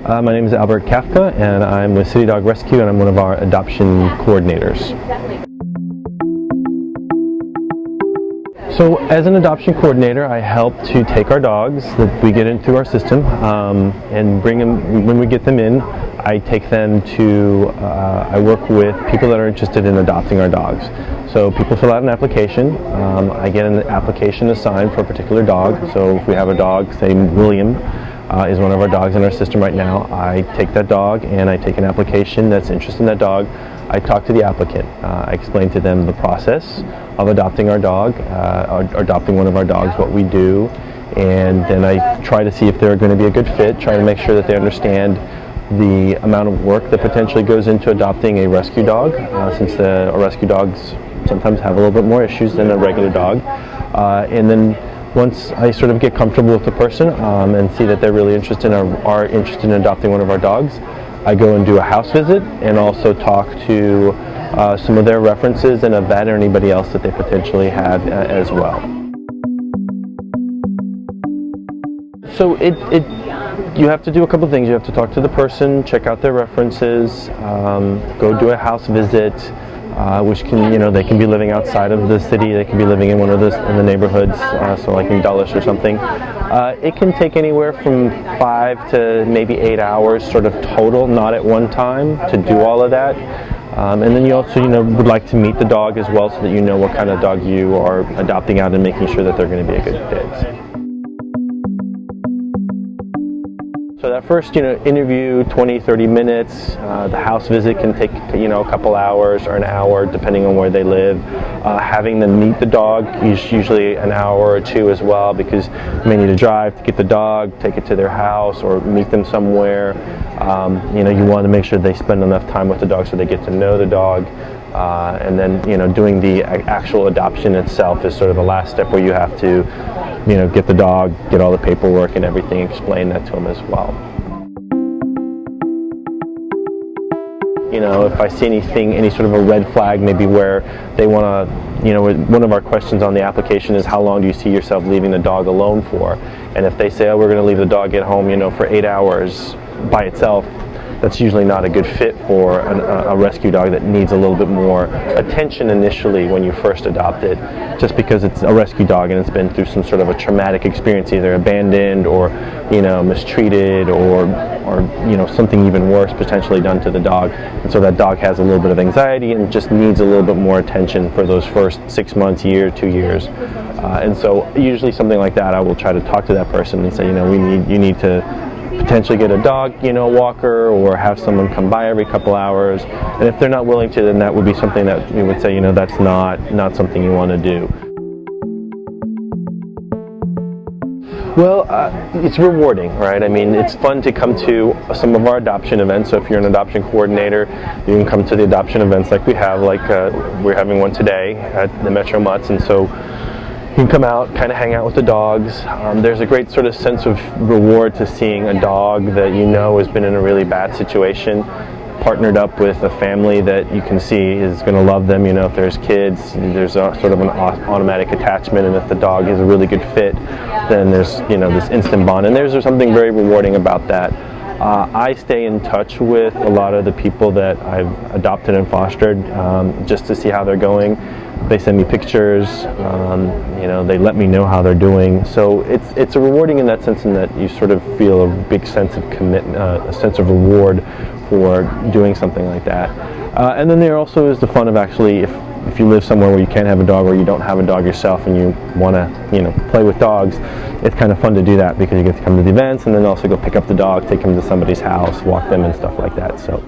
My name is Albert Kafka, and I'm with City Dog Rescue, and I'm one of our adoption coordinators. So as an adoption coordinator, I help to take our dogs that we get into our system and bring them, when we get them in, I take them to, I work with people that are interested in adopting our dogs. So people fill out an application. I get an application assigned for a particular dog. So if we have a dog, say William is one of our dogs in our system right now, I take that dog and I take an application that's interested in that dog. I talk to the applicant. I explain to them the process of adopting our dog, or adopting one of our dogs, what we do, and then I try to see if they're going to be a good fit, try to make sure that they understand the amount of work that potentially goes into adopting a rescue dog, since rescue dogs sometimes have a little bit more issues than a regular dog. And then once I sort of get comfortable with the person and see that they're really interested are interested in adopting one of our dogs, I go and do a house visit and also talk to some of their references and a vet or anybody else that they potentially have as well. So you have to do a couple things. You have to talk to the person, check out their references, go do a house visit, which can, they can be living outside of the city, they can be living in one of in the neighborhoods, so like in Dulles or something. It can take anywhere from 5 to maybe 8 hours sort of total, not at one time, to do all of that. And then you also, would like to meet the dog as well, so that you know what kind of dog you are adopting out and making sure that they're going to be a good fit. So that first, interview, 20-30 minutes. The house visit can take, a couple hours or an hour, depending on where they live. Having them meet the dog is usually an hour or two as well, because you may need to drive to get the dog, take it to their house, or meet them somewhere. You want to make sure they spend enough time with the dog so they get to know the dog. And then, doing the actual adoption itself is sort of the last step, where you have to, get the dog, get all the paperwork and everything, explain that to them as well. If I see any sort of a red flag, maybe where they want to, one of our questions on the application is, how long do you see yourself leaving the dog alone for? And if they say, oh, we're going to leave the dog at home, for 8 hours by itself, that's usually not a good fit for a rescue dog that needs a little bit more attention initially when you first adopt it, just because it's a rescue dog and it's been through some sort of a traumatic experience, either abandoned or mistreated or something even worse potentially done to the dog. And so that dog has a little bit of anxiety and just needs a little bit more attention for those first 6 months, year, 2 years. And so usually something like that, I will try to talk to that person and say, you need to potentially get a dog, walker, or have someone come by every couple hours. And if they're not willing to, then that would be something that we would say, that's not something you want to do. Well, it's rewarding, right? I mean, it's fun to come to some of our adoption events. So if you're an adoption coordinator, you can come to the adoption events like we have, we're having one today at the Metro Mutts, and so you can come out, kind of hang out with the dogs. There's a great sort of sense of reward to seeing a dog that has been in a really bad situation, partnered up with a family that you can see is going to love them. If there's kids, there's a sort of an automatic attachment, and if the dog is a really good fit, then there's this instant bond, and there's something very rewarding about that. I stay in touch with a lot of the people that I've adopted and fostered, just to see how they're going. They send me pictures, they let me know how they're doing. So it's rewarding in that sense, in that you sort of feel a big sense of commitment, a sense of reward for doing something like that. And then there also is the fun of actually, if you live somewhere where you can't have a dog, or you don't have a dog yourself and you want to play with dogs, it's kind of fun to do that, because you get to come to the events and then also go pick up the dog, take him to somebody's house, walk them and stuff like that. So